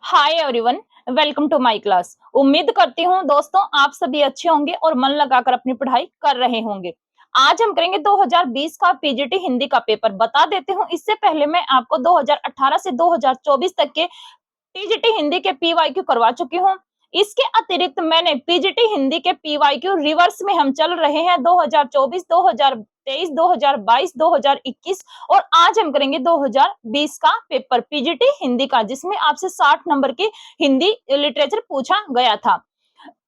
Hi everyone, welcome to my class. उम्मीद करती हूँ दोस्तों आप सभी अच्छे होंगे और मन लगाकर अपनी पढ़ाई कर रहे होंगे। आज हम करेंगे 2020 का पीजीटी हिंदी का पेपर। बता देती हूँ इससे पहले मैं आपको 2018 से 2024 तक के टीजीटी हिंदी के पीवाईक्यू करवा चुकी हूँ। इसके अतिरिक्त मैंने पीजीटी हिंदी के पीवाईक्यू रिवर्स में हम चल रहे हैं 2024, 2023, 2022, 2021 और आज हम करेंगे 2020 का पेपर पीजीटी हिंदी का, जिसमें आपसे 60 नंबर की हिंदी लिटरेचर पूछा गया था।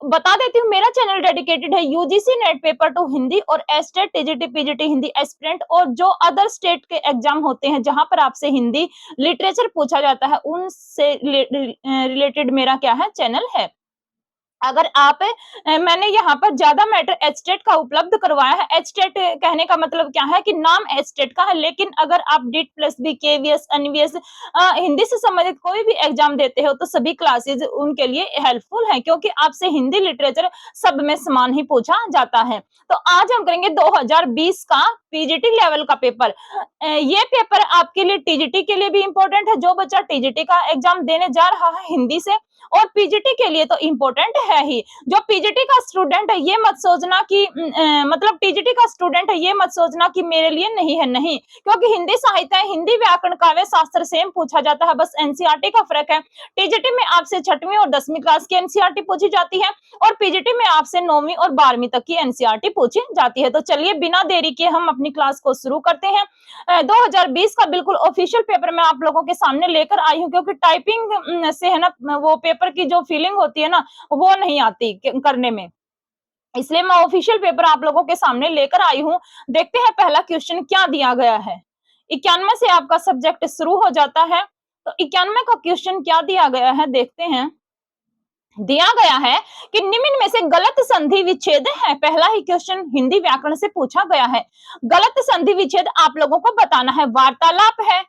बता देती हूँ मेरा चैनल डेडिकेटेड है UGC NET paper two Hindi और एस्टेट टीजीटी पीजीटी हिंदी एस्पिरेंट और जो अदर स्टेट के एग्जाम होते हैं जहां पर आपसे हिंदी लिटरेचर पूछा जाता है उनसे रिलेटेड मेरा क्या है चैनल है। अगर आप मैंने यहाँ पर ज्यादा मैटर एचटेट का उपलब्ध करवाया है। एचटेट कहने का मतलब क्या है कि नाम एचटेट का है, लेकिन अगर आप डीट प्लस बी केवीएस एनवीएस हिंदी से संबंधित कोई भी एग्जाम देते हो तो सभी क्लासेस उनके लिए हेल्पफुल है, क्योंकि आपसे हिंदी लिटरेचर सब में समान ही पूछा जाता है। तो आज हम करेंगे 2020 का पीजीटी लेवल का पेपर। ये पेपर आपके लिए टीजीटी के लिए भी इंपॉर्टेंट है। जो बच्चा टीजीटी का एग्जाम देने जा रहा है हिंदी से, और पीजीटी के लिए तो इंपॉर्टेंट है ही। जो पीजीटी का स्टूडेंट है ये मत सोचना कि मतलब टीजीटी का स्टूडेंट है ये मत सोचना कि मेरे लिए नहीं है, नहीं, क्योंकि हिंदी साहित्य हिंदी व्याकरण काव्य शास्त्र सेम पूछा जाता है, बस एनसीईआरटी का फर्क है। टीजीटी में आपसे 6वीं और 10वीं क्लास की एनसीईआरटी पूछी जाती है और पीजीटी में आपसे 9वीं और 12वीं तक की एनसीईआरटी पूछी जाती है। तो चलिए बिना देरी के हम अपनी क्लास को शुरू करते हैं। 2020 का बिल्कुल ऑफिशियल पेपर मैं आप लोगों के सामने लेकर आई हूँ, क्योंकि टाइपिंग से है ना वो पेपर की जो फीलिंग होती है ना वो नहीं आती करने में, इसलिए मैं ऑफिशियल पेपर आप लोगों के सामने लेकर आई हूँ। देखते हैं पहला क्वेश्चन क्या दिया गया है। 91 से आपका सब्जेक्ट शुरू हो जाता है, तो 91 का क्वेश्चन क्या दिया गया है देखते हैं। दिया गया है कि निम्न में से गलत संधि विच्छेद है। पहला ही क्वेश्चन हिंदी व्याकरण से पूछा गया है। गलत संधि विच्छेद आप लोगों को बताना है। वार्तालाप है,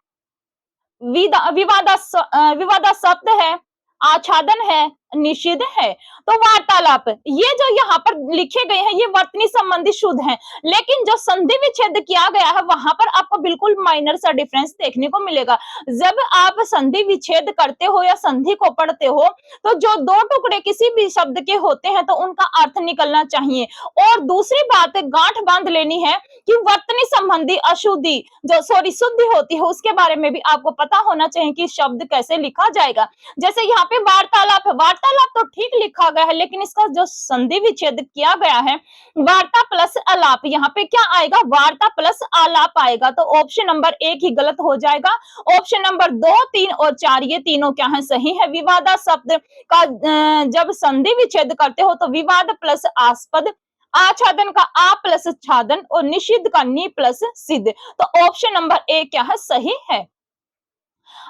विवादा शब्द है, आच्छादन है, निषिद्ध है। तो वार्तालाप ये जो यहाँ पर लिखे गए हैं ये वर्तनी संबंधी शुद्ध है, लेकिन जो संधि विच्छेद किया गया है वहां पर आपको बिल्कुल माइनर सा डिफरेंस देखने को मिलेगा। जब आप संधि विच्छेद करते हो या संधि को पढ़ते हो तो जो दो टुकड़े किसी भी शब्द के होते हैं तो उनका अर्थ निकलना चाहिए। और दूसरी बात गांठ बांध लेनी है कि वर्तनी संबंधी अशुद्धि जो शुद्धि होती है उसके बारे में भी आपको पता होना चाहिए कि शब्द कैसे लिखा जाएगा। जैसे यहाँ पे वार्तालाप है, वार्तालाप तो ठीक लिखा गया है, लेकिन इसका जो संधि विच्छेद किया गया है वार्ता प्लस आलाप, यहाँ पे क्या आएगा वार्ता प्लस आलाप आएगा। तो ऑप्शन नंबर 1 ही गलत हो जाएगा। ऑप्शन नंबर 2, 3 और 4 ये तीनों क्या है सही है। विवादा शब्द का जब संधि विच्छेद करते हो तो विवाद प्लस आस्पद, आच्छादन का आ प्लस छादन और निषिद्ध का नी प्लस सिद्ध। तो ऑप्शन नंबर 1 क्या है सही है।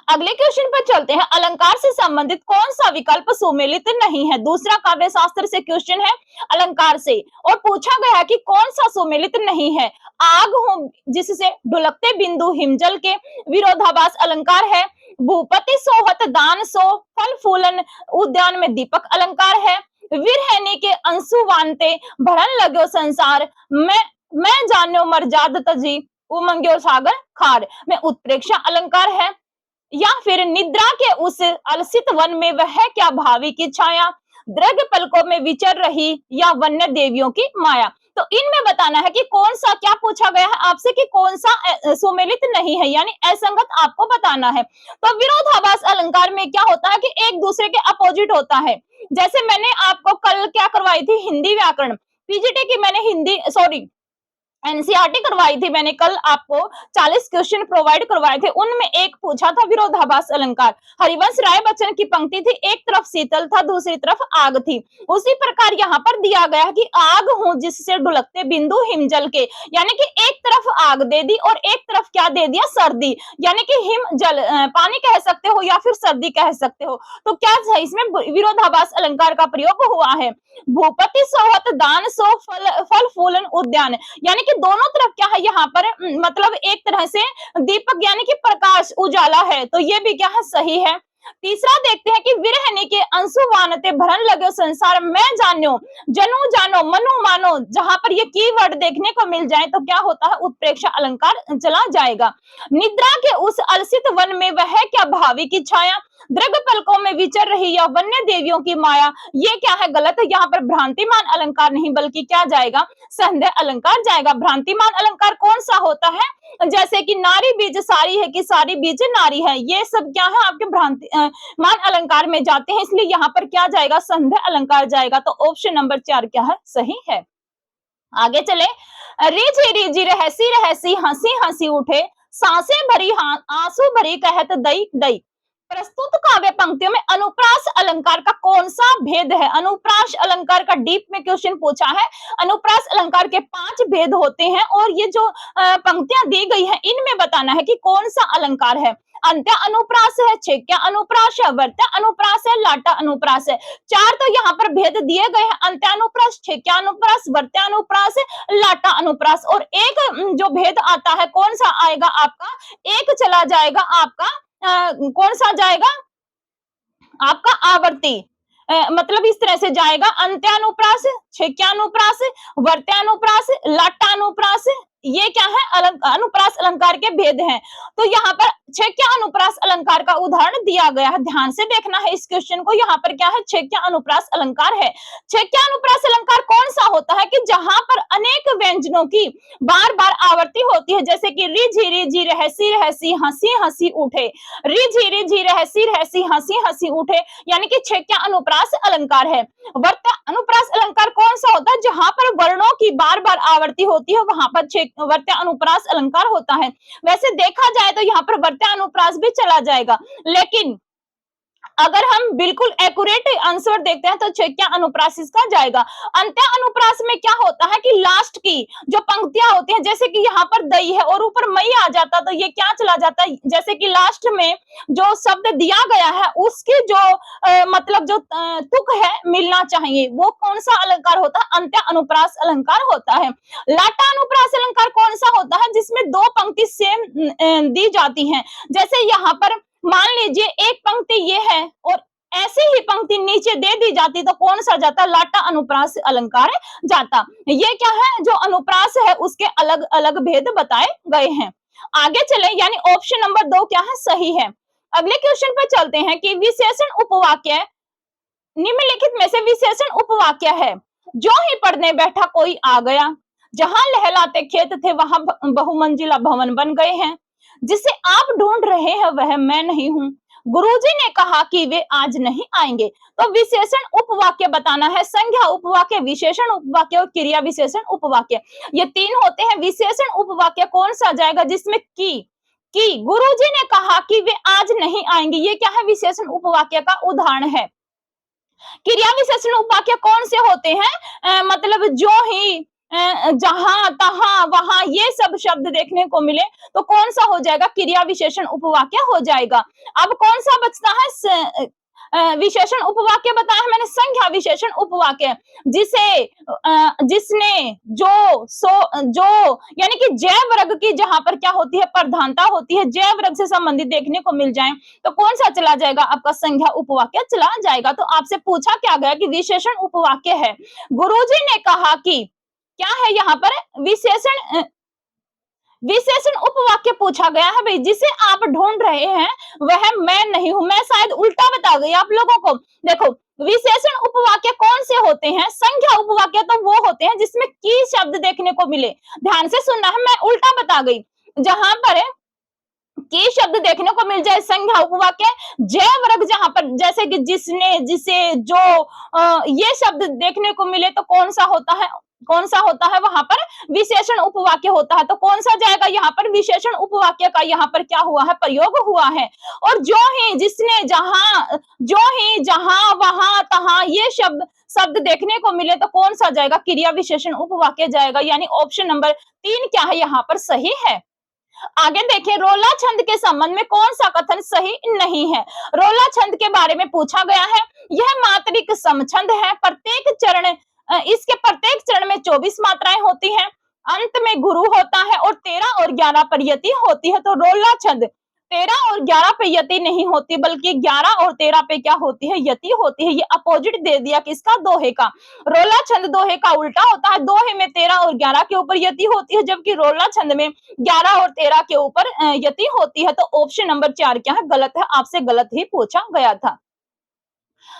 अगले क्वेश्चन पर चलते हैं। अलंकार से संबंधित कौन सा विकल्प सुमेलित नहीं है। दूसरा काव्य शास्त्र से क्वेश्चन है अलंकार से, और पूछा गया है कि कौन सा सुमेलित नहीं है। आग हूं जिससे ढुलकते बिंदु हिमजल के विरोधाभास अलंकार है। भूपति सोहत दान सो फल फूलन उद्यान में दीपक अलंकार है। वीरहैनी के अंशुवानते भरन लगो संसार मैं जानो मरजाद तजी उमंग्यो सागर खार में उत्प्रेक्षा अलंकार है। या फिर निद्रा के उस अलसित वन में वह क्या भावी की छाया, दृग पलकों में विचर रही या वन्य देवियों की माया। तो इनमें बताना है कि कौन सा, क्या पूछा गया है आपसे कि कौन सा सुमेलित नहीं है, यानी असंगत आपको बताना है। तो विरोधाभास अलंकार में क्या होता है कि एक दूसरे के अपोजिट होता है। जैसे मैंने आपको कल क्या करवाई थी हिंदी व्याकरण, पीजीटी की मैंने हिंदी सॉरी एनसीईआरटी करवाई थी मैंने कल आपको 40 क्वेश्चन प्रोवाइड करवाए थे, उनमें एक पूछा था विरोधाभास अलंकार। हरिवंश राय बच्चन की पंक्ति थी एक तरफ शीतल था दूसरी तरफ आग थी। उसी प्रकार यहाँ पर दिया गया है कि आग हूं जिससे ढुलकते बिंदु हिमजल के, यानी कि एक तरफ आग दे दी और एक तरफ क्या दे दिया सर्दी, यानी कि हिम जल पानी कह सकते हो या फिर सर्दी कह सकते हो। तो क्या इसमें विरोधाभास अलंकार का प्रयोग हुआ है। भूपति सोहत दान सो फल फूलन उद्यान, यानी कि दोनों तरफ क्या है यहाँ पर मतलब एक तरह से दीपक यानी कि प्रकाश उजाला है, तो ये भी क्या है सही है। तीसरा देखते हैं कि विरहनी के अंशु वानते भरन लगे संसार में जानो, जनु जानो मनु मानो। जहां पर ये कीवर्ड देखने को मिल जाए तो क्या होता है, उत्प्रेक्षा अलंकार चला जाएगा। निद्रा के उस अलसित वन में वह क्या भावी की छाया, दृग पलकों में विचर रही या वन्य देवियों की माया। ये क्या है, गलत है। यहाँ पर भ्रांतिमान अलंकार नहीं बल्कि क्या जाएगा, संदेह अलंकार जाएगा। भ्रांतिमान अलंकार कौन सा होता है, जैसे कि नारी बीज सारी है कि सारी बीज नारी है, ये सब क्या है आपके भ्रांति मान अलंकार में जाते हैं, इसलिए यहाँ पर क्या जाएगा, संदेह अलंकार जाएगा। तो ऑप्शन नंबर 4 क्या है, सही है। आगे चले, रिझी रिझी रहसी रहसी हंसी हंसी उठे, सांसें भरी आंसू भरी कहत दई दई। प्रस्तुत काव्य पंक्तियों में अनुप्रास अलंकार का कौन सा भेद है। अनुप्रास अलंकार का डीप में क्वेश्चन पूछा है। अनुप्रास अलंकार के 5 भेद होते हैं और ये जो पंक्तियां दी गई है इनमें बताना है कि कौन सा अलंकार है। अंत्य अनुप्रास है, छेक्या अनुप्रास है, वर्त्य अनुप्रास है, लाटा अनुप्रास है। 4 तो यहाँ पर भेद दिए गए हैं, अंत्य अनुप्रास, छेक्या अनुप्रास, वर्त्य अनुप्रास, लाटा अनुप्रास। और एक जो भेद आता है कौन सा आएगा आपका, एक चला जाएगा आपका कौन सा जाएगा आपका आवर्ती, मतलब इस तरह से जाएगा, अंत्यानुप्रास, छेक्यानुप्रास, वर्त्यानुप्रास, लाटानुप्रास। ये क्या है, अनुप्रास अलंकार के भेद हैं। तो यहाँ पर छेक्या अनुप्रास अलंकार का उदाहरण दिया गया है, ध्यान से देखना है इस क्वेश्चन को। यहाँ पर क्या है, छेक्या अनुप्रास अलंकार है। छेक्या अनुप्रास अलंकार कौन सा होता है कि जहां पर अनेक व्यंजनों की बार बार आवर्ती होती है, जैसे कि रिझी रिझी रहसी रहसी हंसी हंसी उठे, रिझी रिझी रहसी रहसी हंसी हंसी उठे, यानी कि छेक्या अनुप्रास अलंकार है। वर्त्य अनुप्रास अलंकार कौन सा होता है, जहां पर वर्णों की बार बार आवर्ती होती है, वहां पर वर्त्य अनुप्रास अलंकार होता है। वैसे देखा जाए तो यहाँ पर वर्त्य अनुप्रास भी चला जाएगा, लेकिन अगर हम बिल्कुल एक्यूरेट आंसर देखते हैं तो छेक्या अनुप्रास इसका जाएगा। अंत्य अनुप्रास में क्या होता है कि लास्ट की जो पंक्तियां होती हैं, जैसे कि यहाँ पर दई है और ऊपर मई आ जाता तो ये क्या चला जाता है, जैसे कि लास्ट में जो शब्द दिया गया है उसके जो मतलब जो तुक है मिलना चाहिए, वो कौन सा अलंकार होता है, अंत्य अनुप्रास अलंकार होता है। लाटा अनुप्रास अलंकार कौन सा होता है, जिसमें 2 पंक्ति सेम दी जाती हैं, जैसे यहाँ पर मान लीजिए एक पंक्ति ये है और ऐसे ही पंक्ति नीचे दे दी जाती तो कौन सा जाता, लाटा अनुप्रास अलंकार जाता। ये क्या है, जो अनुप्रास है उसके अलग अलग भेद बताए गए हैं। आगे चले, यानी ऑप्शन नंबर 2 क्या है, सही है। अगले क्वेश्चन पर चलते हैं कि विशेषण उपवाक्य निम्नलिखित में से विशेषण उपवाक्य है। जो ही पढ़ने बैठा कोई आ गया, जहां लहलाते खेत थे वहां बहुमंजिला भवन बन गए हैं, जिसे आप ढूंढ रहे हैं वह मैं नहीं हूं, गुरुजी ने कहा कि वे आज नहीं आएंगे। तो विशेषण उपवाक्य बताना है, संज्ञा उपवाक्य, विशेषण उपवाक्य और क्रिया विशेषण उपवाक्य, ये 3 होते हैं। विशेषण उपवाक्य कौन सा जाएगा, जिसमें कि गुरुजी ने कहा कि वे आज नहीं आएंगे, ये क्या है, विशेषण उपवाक्य का उदाहरण है। क्रिया विशेषण उपवाक्य कौन से होते हैं, मतलब जो ही जहां तहां वहां ये सब शब्द देखने को मिले तो कौन सा हो जाएगा, क्रिया विशेषण उपवाक्य हो जाएगा। अब कौन सा बचता है, विशेषण उपवाक्य बताया है मैंने, संज्ञा विशेषण उपवाक्य, जिसने जो सो जो, यानी कि जय वर्ग की जहां पर क्या होती है, प्रधानता होती है, जय वर्ग से संबंधित देखने को मिल जाए तो कौन सा चला जाएगा, आपका संज्ञा उपवाक्य चला जाएगा। तो आपसे पूछा क्या गया कि विशेषण उपवाक्य है, गुरुजी ने कहा कि क्या है, यहाँ पर विशेषण उपवाक्य पूछा गया है भाई, जिसे आप ढूंढ रहे हैं वह मैं नहीं हूं। मैं शायद उल्टा बता गई आप लोगों को। देखो, विशेषण उपवाक्य कौन से होते हैं, संज्ञा उपवाक्य तो वो होते हैं जिसमें की शब्द देखने को मिले। ध्यान से सुनना है, मैं उल्टा बता गई। जहां पर की शब्द देखने को मिल जाए संज्ञा उपवाक्य, जय वर्ग जहां पर जैसे कि जिसने, जिसे, जो, ये शब्द देखने को मिले तो कौन सा होता है वहां पर विशेषण उपवाक्य होता है। तो कौन सा जाएगा, यहाँ पर विशेषण उपवाक्य का यहाँ पर क्या हुआ है, प्रयोग हुआ है। और जो ही, जिसने, जहां, जो ही, जहां, वहां, तहां, ये शब्द देखने को मिले तो कौन सा जाएगा, क्रिया विशेषण उपवाक्य जाएगा। यानी ऑप्शन नंबर 3 क्या है, यहाँ पर सही है। आगे देखिए, रोला छंद के संबंध में कौन सा कथन सही नहीं है। रोला छंद के बारे में पूछा गया है, यह मात्रिक समछंद है, इसके प्रत्येक चरण में 24 मात्राएं होती हैं, अंत में गुरु होता है और 13 और 11 परियति होती है। तो रोला छंद 13 और 11 पे यति नहीं होती, बल्कि 11 और 13 पे क्या होती है, यति होती है। ये अपोजिट दे दिया किसका, दोहे का। रोला छंद दोहे का उल्टा होता है, दोहे में 13 और 11 के ऊपर यति होती है, जबकि रोला छंद में 11 और 13 के ऊपर यति होती है। तो ऑप्शन नंबर 4 क्या है, गलत है, आपसे गलत ही पूछा गया था।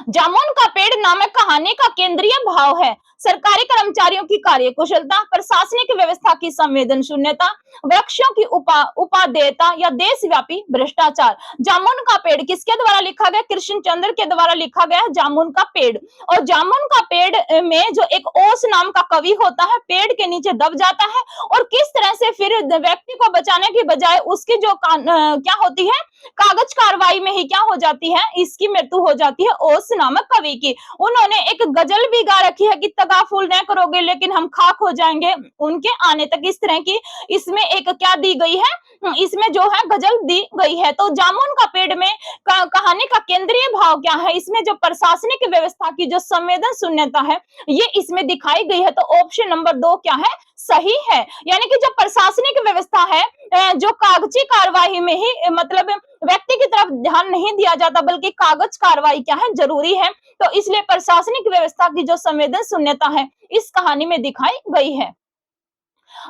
जामुन का पेड़ नामक कहानी का केंद्रीय भाव है सरकारी कर्मचारियों की कार्यकुशलता, प्रशासनिक व्यवस्था की संवेदन शून्यता, वृक्षों की उपादेयता या देशव्यापी भ्रष्टाचार। जामुन का पेड़ किसके द्वारा लिखा गया, कृष्णचंद्र के द्वारा लिखा गया जामुन का पेड़। और जामुन का पेड़ में जो एक ओस नाम का कवि होता है, पेड़ के नीचे दब जाता है और किस तरह से फिर व्यक्ति को बचाने की बजाय उसकी जो क्या होती है, कागज कार्रवाई में ही क्या हो जाती है, इसकी मृत्यु हो जाती है ओस नामक कवि की। उन्होंने एक गजल भी गा रखी है कि तगा फूल न करोगे लेकिन हम खाक हो जाएंगे उनके आने तक, इस तरह की इसमें एक क्या दी गई है, इसमें जो है गजल दी गई है। तो जामुन का पेड़ में कहानी का केंद्रीय भाव क्या है, इसमें जो प्रशासनिक व्यवस्था की जो संवेदन शून्यता है ये इसमें दिखाई गई है। तो ऑप्शन नंबर 2 क्या है, सही है। यानी कि जो प्रशासनिक व्यवस्था है, जो कागजी कार्यवाही में ही मतलब व्यक्ति की तरफ ध्यान नहीं दिया जाता, बल्कि कागज कार्रवाई क्या है, जरूरी है। तो इसलिए प्रशासनिक व्यवस्था की जो संवेदन शून्यता है इस कहानी में दिखाई गई है।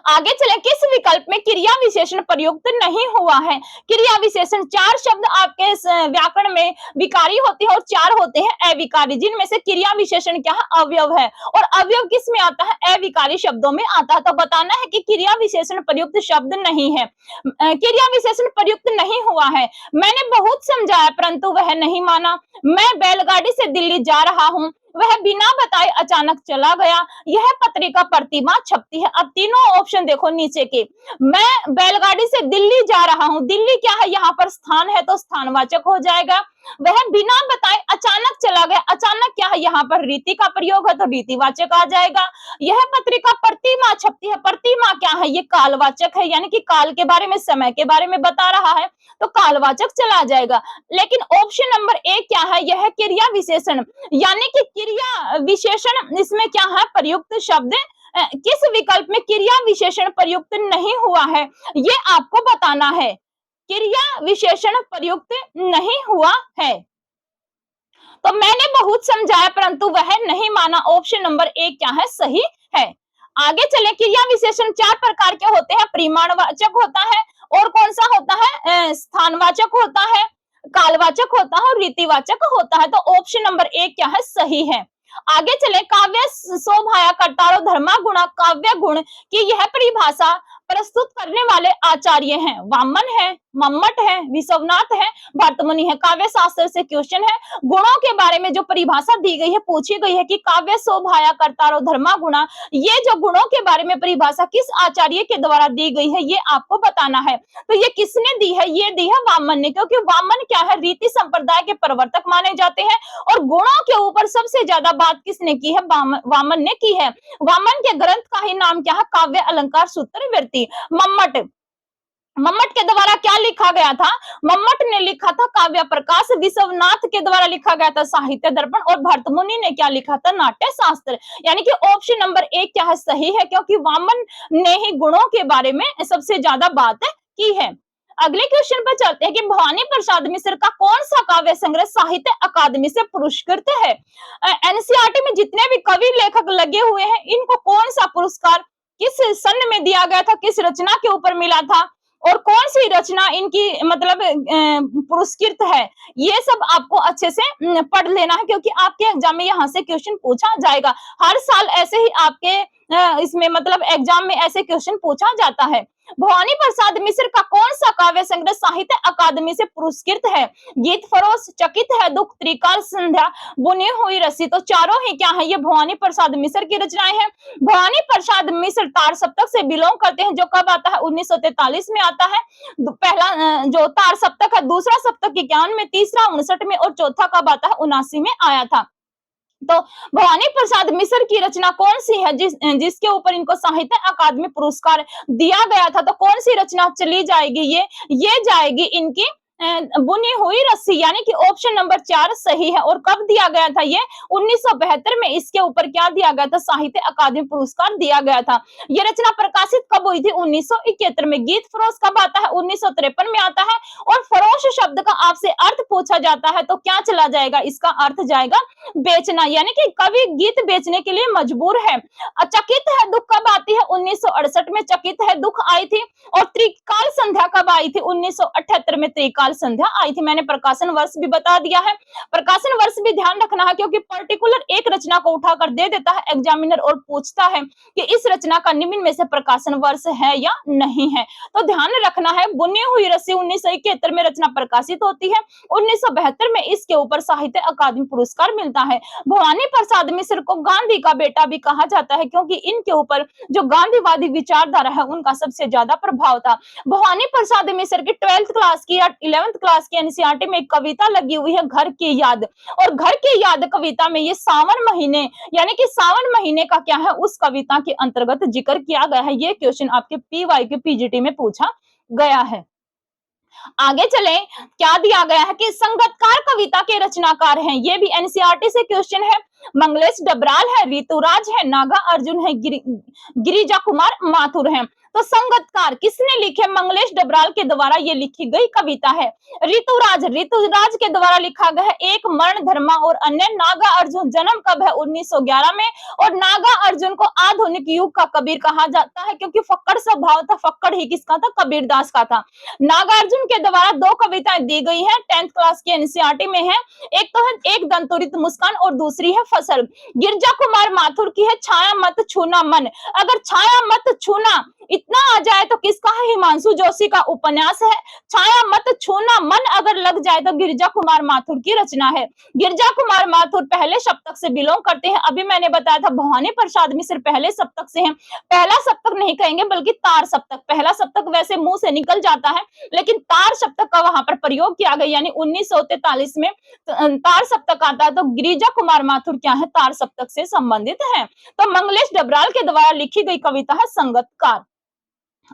आगे चले, किस विकल्प में क्रिया विशेषण प्रयुक्त नहीं हुआ है। क्रिया विशेषण, 4 शब्द आपके व्याकरण में विकारी होते हैं और 4 होते हैं अविकारी, जिनमें से क्रिया विशेषण क्या है, अवयव है। और अवयव किस में आता है, अविकारी शब्दों में आता है। तो बताना है कि क्रिया विशेषण प्रयुक्त शब्द नहीं है, क्रिया विशेषण प्रयुक्त नहीं हुआ है। मैंने बहुत समझाया परंतु वह नहीं माना, मैं बैलगाड़ी से दिल्ली जा रहा हूँ, वह बिना बताए अचानक चला गया, यह पत्रिका प्रतिमा छपती है। अब तीनों ऑप्शन देखो नीचे के, मैं बैलगाड़ी से दिल्ली जा रहा हूं, दिल्ली क्या है, यहाँ पर स्थान है तो स्थानवाचक हो जाएगा। वह बिना बताए अचानक चला गया, अचानक क्या है, यहाँ पर रीति का प्रयोग है तो रीतिवाचक आ जाएगा। यह पत्रिका प्रतिमा छपती है, प्रतिमा क्या है, ये कालवाचक है, यानी कि काल के बारे में, समय के बारे में बता रहा है तो कालवाचक चला जाएगा। लेकिन ऑप्शन नंबर 1 क्या है, यह क्रिया विशेषण, यानी कि क्रिया विशेषण इसमें क्या है, प्रयुक्त शब्द किस विकल्प में क्रिया विशेषण प्रयुक्त नहीं हुआ है, ये आपको बताना है। क्रिया विशेषण प्रयुक्त नहीं हुआ है। तो मैंने बहुत समझाया परंतु वह नहीं माना, ऑप्शन नंबर 1 क्या है, सही है। आगे चले, क्रिया विशेषण 4 प्रकार के होते हैं, परिमाणवाचक होता है, और कौन सा होता है, स्थानवाचक होता है, कालवाचक होता है और रीतिवाचक होता है। तो ऑप्शन नंबर 1 क्या है, सही है। आगे चले, काव्य शोभाया कर्तारो धर्मा गुणा, काव्य गुण की यह परिभाषा प्रस्तुत करने वाले आचार्य हैं, वामन है, मम्मट है, विश्वनाथ है, भरतमुनि है। काव्य शास्त्र से क्वेश्चन है, गुणों के बारे में जो परिभाषा दी गई है, पूछी गई है कि काव्य शोभाया कर्तारो धर्मा गुणा, ये जो गुणों के बारे में परिभाषा किस आचार्य के द्वारा दी गई है, ये आपको बताना है। तो ये किसने दी है, ये दी है वामन ने, क्योंकि वामन क्या है, रीति संप्रदाय के प्रवर्तक माने जाते हैं। और गुणों के ऊपर सबसे ज्यादा बात किसने की है, वामन ने की है। वामन के ग्रंथ का ही नाम क्या है, काव्य अलंकार सूत्र वृत्ति। मम्मट के द्वारा क्या लिखा गया था, मम्मट ने लिखा था काव्य प्रकाश, विश्वनाथ के द्वारा लिखा गया था साहित्य दर्पण, और भरतमुनि ने क्या लिखा था, नाट्य शास्त्र। यानी कि ऑप्शन नंबर 1 क्या है, सही है, क्योंकि वामन ने ही गुणों के बारे में सबसे ज्यादा बात की है। अगले क्वेश्चन पर चलते हैं कि भवानी प्रसाद मिश्र का कौन सा काव्य संग्रह साहित्य अकादमी से पुरस्कृत है। एनसीईआरटी में जितने भी कवि लेखक लगे हुए हैं, इनको कौन सा पुरस्कार किस सन में दिया गया था, किस रचना के ऊपर मिला था, और कौन सी रचना इनकी मतलब पुरस्कृत है, ये सब आपको अच्छे से पढ़ लेना है, क्योंकि आपके एग्जाम में यहाँ से क्वेश्चन पूछा जाएगा। हर साल ऐसे ही आपके इसमें मतलब एग्जाम में ऐसे क्वेश्चन पूछा जाता है। भवानी प्रसाद मिश्र का कौन सा काव्य संग्रह साहित्य अकादमी से पुरस्कृत है। गीत फरोश, चकित है दुख, त्रिकाल संध्या, बुनी हुई रस्सी। तो चारों ही क्या है, ये भवानी प्रसाद मिश्र की रचनाएं हैं। भवानी प्रसाद मिश्र तार सप्तक से बिलोंग करते हैं, जो कब आता है, 1943 में आता है। पहला जो तार सप्तक है, दूसरा सप्तक 51 में, तीसरा 59 में, और चौथा कब आता है, 79 में आया था। तो भवानी प्रसाद मिश्र की रचना कौन सी है जिसके ऊपर इनको साहित्य अकादमी पुरस्कार दिया गया था। तो कौन सी रचना चली जाएगी, ये जाएगी इनकी बुनी हुई रस्सी, यानी कि ऑप्शन नंबर 4 सही है। और कब दिया गया था ये? 1972 में इसके ऊपर क्या दिया गया था? साहित्य अकादमी पुरस्कार दिया गया था। ये रचना प्रकाशित कब हुई थी? 1971 में। गीत फरोश कब आता है? 1953 में आता है। और फरोश शब्द का आपसे अर्थ पूछा जाता है तो क्या चला जाएगा? इसका अर्थ जाएगा बेचना, यानी कि कवि गीत बेचने के लिए मजबूर है। चकित है दुख कब आती है? 1968 में चकित है दुख आई थी। और त्रिकाल संध्या कब आई थी? 1978 में त्रिकाल संध्या आई थी। मैंने प्रकाशन वर्ष भी बता दिया है। प्रकाशन वर्ष भी ध्यान रखना है, क्योंकि पर्टिकुलर एक रचना को उठाकर दे देता है एग्जामिनर और पूछता है कि इस रचना का निम्न में से प्रकाशन वर्ष है या नहीं है। तो ध्यान रखना है, बुनी हुई रस्सी 1971 में रचना प्रकाशित होती है। 1972 में इसके ऊपर साहित्य अकादमी पुरस्कार मिलता है। भवानी प्रसाद मिश्र को गांधी का बेटा भी कहा जाता है, क्योंकि इनके ऊपर जो गांधीवादी विचारधारा है उनका सबसे ज्यादा प्रभाव था। भवानी प्रसाद मिश्र की 12th क्लास की या 11th क्लास की एनसीईआरटी में एक कविता लगी हुई है, घर की याद। और घर की याद कविता में ये सावन महीने, यानी कि सावन महीने का क्या है, उस कविता के अंतर्गत जिक्र किया गया है। ये क्वेश्चन आपके पीवाई के पीजीटी में पूछा गया है। आगे चले, क्या दिया गया है कि संगतकार कविता के रचनाकार हैं। ये भी एनसीईआरटी से क्वेश्चन है। मंगलेश डबराल है, ऋतुराज है, नागा अर्जुन है, गिरिजा कुमार माथुर हैं। तो संगतकार किसने लिखे? मंगलेश डबराल के द्वारा ये लिखी गई कविता है। ऋतुराज के द्वारा लिखा गया है एक मरण धर्मा और अन्य। नागा अर्जुन जन्म कब है? 1911 में। और नागा अर्जुन को आधुनिक युग का कबीर कहा जाता है, क्योंकि फक्कड़ स्वभाव था। फक्कड़ ही किसका था? कबीरदास का था। नागार्जुन के द्वारा 2 कविताएं दी गई हैं, 10th क्लास की एनसीईआरटी में है। एक तो है एक दंतोरित मुस्कान और दूसरी है फसल। गिरजा कुमार माथुर की है छाया मत छूना मन। अगर छाया मत छूना इतना आ जाए तो किसका है? हिमांशु जोशी का उपन्यास है। छाया मत छूना मन अगर लग जाए तो गिरजा कुमार माथुर की रचना है। गिरजा कुमार माथुर पहले सप्तक से बिलोंग करते हैं। अभी मैंने बताया था भवानी प्रसाद मिश्र पहले सप्तक से हैं। पहला सप्तक नहीं कहेंगे बल्कि तार सप्तक। पहला सप्तक वैसे मुंह से निकल जाता है, लेकिन तार सप्तक का वहां पर प्रयोग किया गया, यानी 1943 में तार सप्तक आता है। तो गिरिजा कुमार माथुर क्या है? तार सप्तक से संबंधित है। तो मंगलेश डबराल के द्वारा लिखी गई कविता है संगतकार।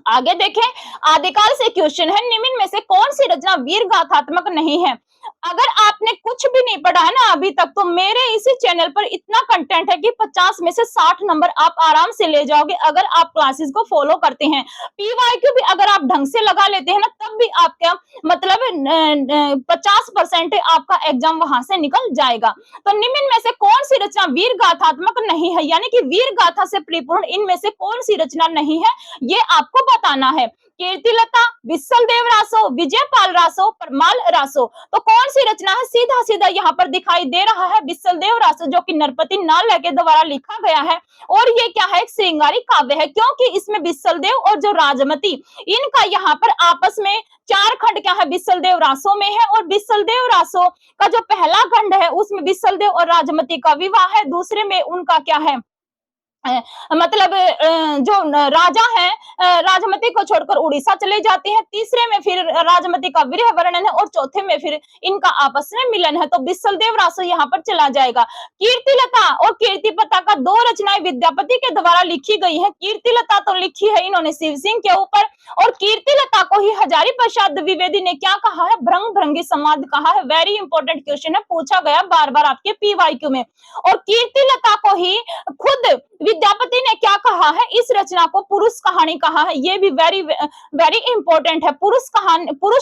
आगे देखें, आदिकाल से क्वेश्चन है, निम्न में से कौन सी रचना वीर गाथात्मक नहीं है? अगर आपने कुछ भी नहीं पढ़ा है ना अभी तक, तो मेरे इसी चैनल पर इतना कंटेंट है कि 50 में से 60 नंबर आप आराम से ले जाओगे अगर आप क्लासेस को फॉलो करते हैं। पीवाईक्यू भी अगर आप ढंग से लगा लेते हैं ना, तब भी आपका मतलब 50% आपका एग्जाम वहां से निकल जाएगा। तो निम्न में से कौन सी रचना वीर गाथात्मक नहीं है, यानी कि वीर गाथा से परिपूर्ण इनमें से कौन सी रचना नहीं है, ये आपको बताना है। कीर्तिलता, विसल देव रासो, विजयपाल रासो, परमाल रासो। तो कौन सी रचना है? सीधा सीधा यहाँ पर दिखाई दे रहा है विसल देव रासो, जो कि नरपति नाल के द्वारा लिखा गया है। और ये क्या है? एक श्रृंगारी काव्य है, क्योंकि इसमें विसल देव और जो राजमती, इनका यहाँ पर आपस में 4 खंड क्या है? विसल देव रासो में है। और विसल देव रासो का जो पहला खंड है उसमें विसल देव और राजमती का विवाह है। दूसरे में उनका क्या है? मतलब जो राजा है राजमती को छोड़कर उड़ीसा चले जाते हैं। तीसरे में फिर राजमती का विरह वर्णन है। और चौथे में फिर इनका आपस में मिलन है। तो विसल देव रासो यहाँ पर चला जाएगा। कीर्तिलता और कीर्तिपता का 2 रचनाएं विद्यापति के द्वारा लिखी गई है। कीर्तिलता तो लिखी है इन्होंने शिव सिंह के ऊपर, और कीर्तिलता को ही हजारी प्रसाद द्विवेदी ने क्या कहा है? भ्रंग भ्रंगी संवाद कहा है। वेरी इंपॉर्टेंट क्वेश्चन है, पूछा गया बार बार आपके पीवाईक्यू में। और कीर्तिलता को ही खुद विद्यापति ने क्या कहा है? इस रचना को पुरुष कहानी कहा है। ये भी वेरी वेरी इंपॉर्टेंट है। पुरुष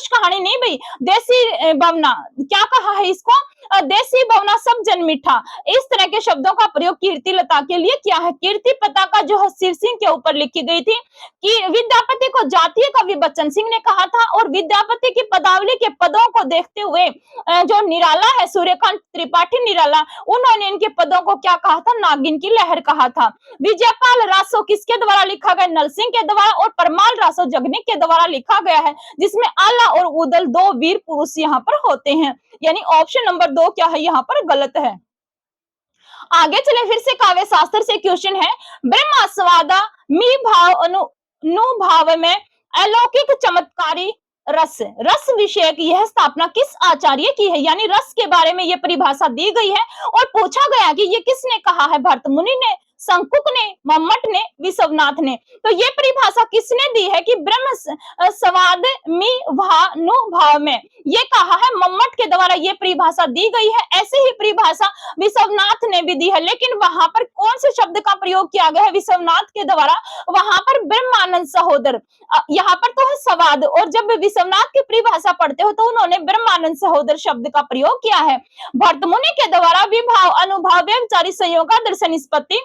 कहानी नहीं भाई, देसी भावना क्या कहा है इसको? देसी भावना सब जन मीठा। इस तरह के शब्दों का प्रयोग कीर्तिलता के लिए किया है। कीर्तिपता का जो है शिव सिंह के ऊपर लिखी गई थी, कि विद्यापति को जातीय कवि बच्चन सिंह ने कहा था। और विद्यापति की पदावली के पदों को देखते हुए जो निराला है, सूर्यकांत त्रिपाठी निराला, उन्होंने इनके पदों को क्या कहा था? नागिन की लहर कहा था। विजयपाल रासो किसके द्वारा लिखा गया? नरसिंह के द्वारा। और परमाल रासो जगनिक के द्वारा लिखा गया है, जिसमें आला और उदल 2 वीर पुरुष यहाँ पर होते हैं। यानी ऑप्शन नंबर 2 क्या है? यहाँ पर गलत है। आगे चले, फिर से काव्य शास्त्र से क्वेश्चन है। ब्रह्मास्वादा मी भाव अनुभाव में अलौकिक चमत्कारी रस विषयक यह स्थापना किस आचार्य की है? यानी रस के बारे में यह परिभाषा दी गई है। और पूछा गया कि ये किसने कहा है? भरत मुनि ने शंकुक ने, मम्मट ने, विश्वनाथ ने। तो ये परिभाषा किसने दी है कि ब्रह्म स्वाद मी भानुभाव में, ये कहा है मम्मट के द्वारा ये परिभाषा दी गई है। ऐसे ही परिभाषा विश्वनाथ ने भी दी है, लेकिन वहां पर कौन से शब्द का प्रयोग किया गया है विश्वनाथ के द्वारा? वहां पर ब्रह्मानंद सहोदर, यहाँ पर तो है स्वाद, और जब विश्वनाथ की परिभाषा पढ़ते हो तो उन्होंने ब्रह्मानंद सहोदर शब्द का प्रयोग किया है। भर्तमुनि के द्वारा विभाव, अनुभाव, व्यभिचारी संयोग, आदर्श निष्पत्ति,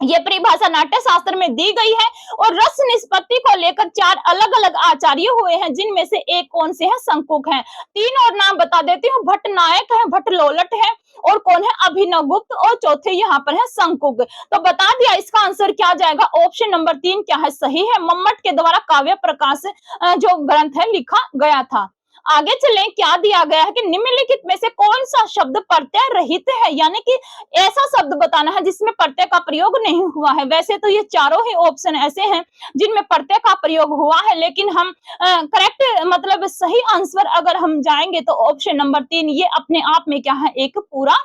ये परिभाषा नाट्य शास्त्र में दी गई है। और रस निष्पत्ति को लेकर 4 अलग अलग आचार्य हुए हैं, जिनमें से एक कौन से हैं? शंकुक हैं। 3 और नाम बता देती हूँ, भट्टनायक है, भट्टलोलट है, और कौन है? अभिनव गुप्त, और चौथे यहाँ पर है शंकुक। तो बता दिया इसका आंसर क्या जाएगा? ऑप्शन नंबर 3 क्या है? सही है। मम्मट के द्वारा काव्य प्रकाश जो ग्रंथ है लिखा गया था। आगे चलें, क्या दिया गया है कि निम्नलिखित में से कौन सा शब्द प्रत्यय रहित है, यानी कि ऐसा शब्द बताना है जिसमें प्रत्यय का प्रयोग नहीं हुआ है। वैसे तो ये चारों ही ऑप्शन ऐसे हैं जिनमें प्रत्यय का प्रयोग हुआ है, लेकिन हम करेक्ट मतलब सही आंसर अगर हम जाएंगे तो ऑप्शन नंबर 3 ये अपने आप में क्या है? एक पूरा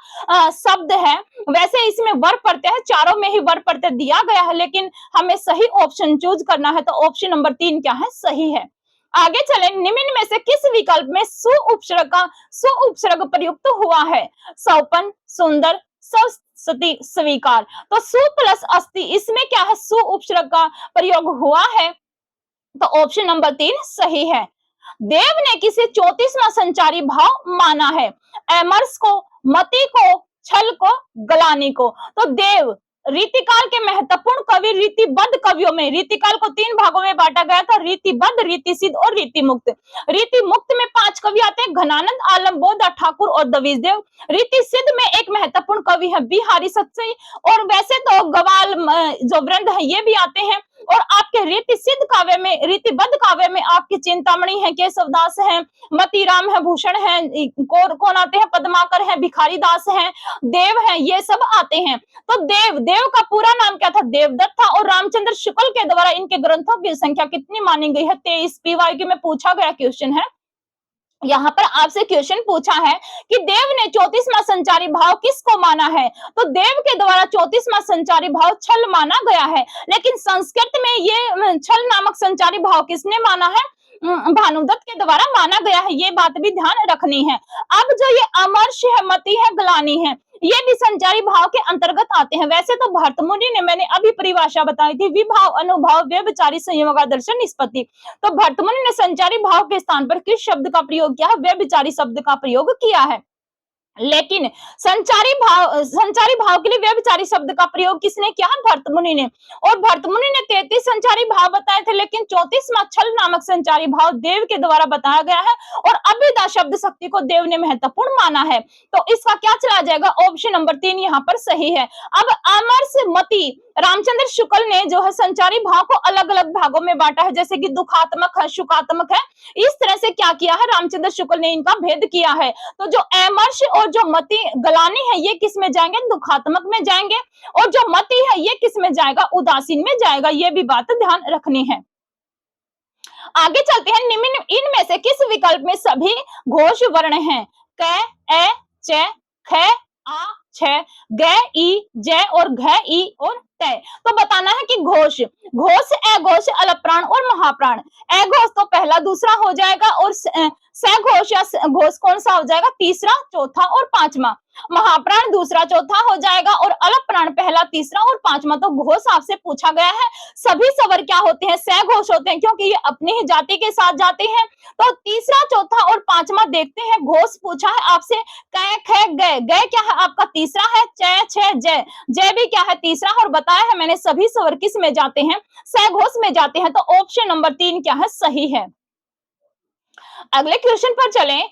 शब्द है। वैसे इसमें वर प्रत्यय है, चारों में ही वर प्रत्यय दिया गया है, लेकिन हमें सही ऑप्शन चूज करना है, तो ऑप्शन नंबर 3 क्या है? सही है। आगे चले, निम्न में से किस विकल्प में सु उपसर्ग प्रयुक्त हुआ है? सौपन, सुंदर, सती, स्वीकार। तो सु प्लस अस्ति, इसमें क्या है? सु उपसर्ग का प्रयोग हुआ है, तो ऑप्शन नंबर 3 सही है। देव ने किसे 34वां संचारी भाव माना है? अमरस को, मति को, छल को, ग्लानि को। तो देव रीतिकाल के महत्वपूर्ण कवि, रीतिबद्ध कवियों में रीतिकाल को 3 भागों में बांटा गया था, रीतिबद्ध, रीतिसिद्ध और रीतिमुक्त। रीतिमुक्त में 5 कवि आते हैं, घनानंद, आलम, बोधा ठाकुर और दविशदेव। रीतिसिद्ध में एक महत्वपूर्ण कवि है बिहारी सतसई, और वैसे तो गवाल जो वृंद है ये भी आते हैं। और आपके रीतिसिद्ध काव्य में, रीतिबद्ध काव्य में आपकी चिंतामणि है, केशवदास है, मतीराम है, भूषण है, कौन आते हैं? पद्माकर है, भिखारी दास है, देव है, ये सब आते हैं। तो देव का पूरा नाम क्या था? देवदत्त था। और रामचंद्र शुक्ल के द्वारा इनके ग्रंथों की संख्या कितनी मानी गई है? 23। पीवाईक्यू में पूछा गया क्वेश्चन है। यहाँ पर आपसे क्वेश्चन पूछा है कि देव ने 34वां संचारी भाव किसको माना है? तो देव के द्वारा 34वां संचारी भाव छल माना गया है, लेकिन संस्कृत में ये छल नामक संचारी भाव किसने माना है? भानुदत्त के द्वारा माना गया है, ये बात भी ध्यान रखनी है। अब जो ये अमर्ष है, मति है, ग्लानि है, ये भी संचारी भाव के अंतर्गत आते हैं। वैसे तो भर्तमुनि ने, मैंने अभी परिभाषा बताई थी, विभाव, अनुभाव, व्यभिचारी संयोग, आदर्श निष्पत्ति। तो भर्तमुनि ने संचारी भाव के स्थान पर किस शब्द का प्रयोग किया है? व्यभिचारी शब्द का प्रयोग किया है। लेकिन संचारी भाव के लिए व्यभिचारी शब्द का प्रयोग किसने किया? भर्तमुनि ने। और भर्तमुनि ने 33 संचारी भाव बताए थे, लेकिन 34वां छल नामक संचारी भाव देव के द्वारा बताया गया है, और अभिधा शब्द शक्ति को देव ने महत्वपूर्ण माना है। तो इसका क्या चला जाएगा? ऑप्शन नंबर 3 यहाँ पर सही है। अब अमरस, मति, रामचंद्र शुक्ल ने जो है संचारी भाव को अलग अलग भागों में बांटा है, जैसे कि दुखात्मक है, सुखात्मक है। इस तरह से क्या किया है? रामचंद्र शुक्ल ने इनका भेद किया है। तो जो अमर्ष और जो मति, ग्लानि है, ये किस में जाएंगे? दुखात्मक में जाएंगे। और जो मति है ये किस में जाएगा? उदासीन में जाएगा। ये भी बात ध्यान रखनी है। आगे चलते हैं, निम्न इनमें से किस विकल्प में सभी घोष वर्ण हैं? क, ए, च, ख, आ, छ, ग, ई, ज और घ, ई और तय। तो बताना है कि घोष, अघोष, अलप्राण और महाप्राण। अघोष तो पहला दूसरा हो जाएगा, और सघोष या घोष कौन सा हो जाएगा? तीसरा, चौथा और पांचवा। महाप्राण दूसरा, चौथा हो जाएगा, और अलप्राण पहला, तीसरा और पांचवा। तो घोष आपसे पूछा गया है। सभी स्वर क्या होते हैं? सघोष होते हैं, क्योंकि ये अपनी ही जाति के साथ जाते हैं। तो तीसरा, चौथा और पांचवा देखते हैं। घोष पूछा है आपसे, क, ख, ग क्या है आपका? तीसरा है। च, छ, जय भी क्या है? तीसरा। और बताया है मैंने सभी स्वर किस में जाते हैं? सघोष में जाते हैं। तो ऑप्शन नंबर 3 क्या है? सही है। अगले क्वेश्चन पर चलें।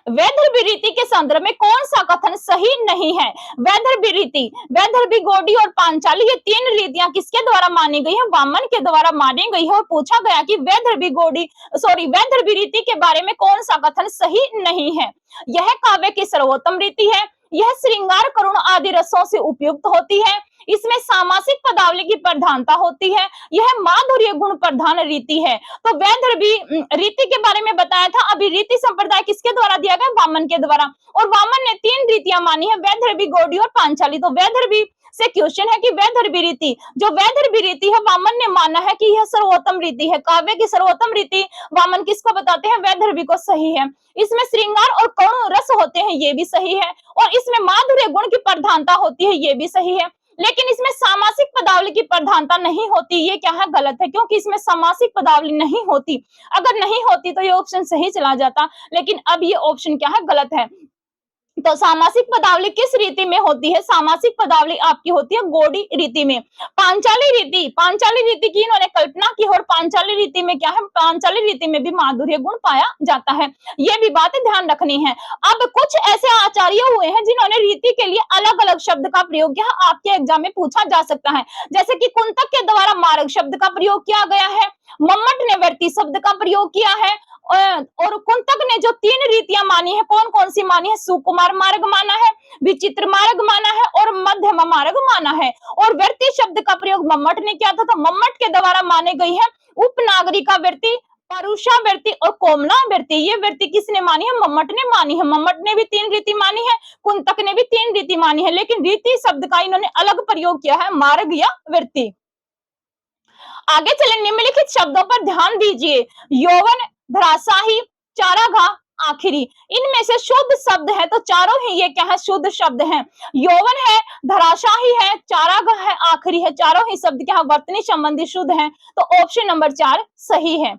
वैदर्भी रीति के संदर्भ में कौन सा कथन सही नहीं है? वैदर्भी रीति, वैदर्भी, गौड़ी और पांचाली, ये 3 रीतियां किसके द्वारा मानी गई है? वामन के द्वारा मानी गई है। और पूछा गया कि वैदर्भी रीति के बारे में कौन सा कथन सही नहीं है? यह काव्य की सर्वोत्तम रीति है, यह श्रृंगार, करुण आदि रसों से उपयुक्त होती है, इसमें सामासिक पदावली की प्रधानता होती है, यह माधुर्य गुण प्रधान रीति है। तो वैदर्भी रीति के बारे में बताया था। अभी रीति संप्रदाय किसके द्वारा दिया गया? वामन के द्वारा। और वामन ने 3 रीतियां मानी है, वैदर्भी, गौड़ी और पांचाली। तो वैदर्भी से क्वेश्चन है कि वैदर्भी रीति, जो वैदर्भी रीति है वामन ने माना है कि यह सर्वोत्तम रीति है। काव्य की सर्वोत्तम रीति वामन किसको बताते हैं? वैदर्भी को। सही है। इसमें श्रृंगार और करुण रस होते हैं, ये भी सही है। और इसमें माधुर्य गुण की प्रधानता होती है, ये भी सही है। लेकिन इसमें सामासिक पदावली की प्रधानता नहीं होती, ये क्या है? गलत है, क्योंकि इसमें सामासिक पदावली नहीं होती। अगर नहीं होती तो ये ऑप्शन सही चला जाता, लेकिन अब ये ऑप्शन क्या है? गलत है। तो सामासिक पदावली किस रीति में होती है? सामासिक पदावली आपकी होती है गौड़ी रीति में। पांचाली रीति, पांचाली रीति की इन्होंने कल्पना की और पांचाली रीति में क्या है? पांचाली रीति में भी माधुर्य गुण पाया जाता है। ये भी बातें ध्यान रखनी है। अब कुछ ऐसे आचार्य हुए हैं जिन्होंने रीति के लिए अलग अलग शब्द का प्रयोग किया, आपके एग्जाम में पूछा जा सकता है। जैसे कि कुंतक के द्वारा मार्ग शब्द का प्रयोग किया गया है, मम्मट ने वर्ती शब्द का प्रयोग किया है, और कुंतक ने जो 3 रीतियां मानी है, कौन कौन सी मानी है? सुकुमार मार्ग माना है, विचित्र मार्ग माना है और मध्यम मार्ग माना है। और वर्ती शब्द का प्रयोग मम्मट ने किया था, तो मम्मट के द्वारा माने गई है उपनागरिका वर्ती, परुषा वर्ती और कोमला वर्ती। ये वर्ती किसने मानी है? मम्मट ने मानी है। मम्मट ने भी 3 रीति मानी है, कुंतक ने भी 3 रीति मानी है, लेकिन रीति शब्द का इन्होंने अलग प्रयोग किया है, मार्ग या वर्ती। आगे चले, निम्नलिखित शब्दों पर ध्यान दीजिए। यौवन, धराशाही, चारागाह, आखिरी। इनमें से शुद्ध शब्द है, तो चारों ही ये क्या है? शुद्ध शब्द हैं। यौवन है, धराशाही है, चारागाह है, आखिरी है। चारों ही शब्द क्या है? वर्तनी संबंधी शुद्ध हैं। तो ऑप्शन नंबर 4 सही है।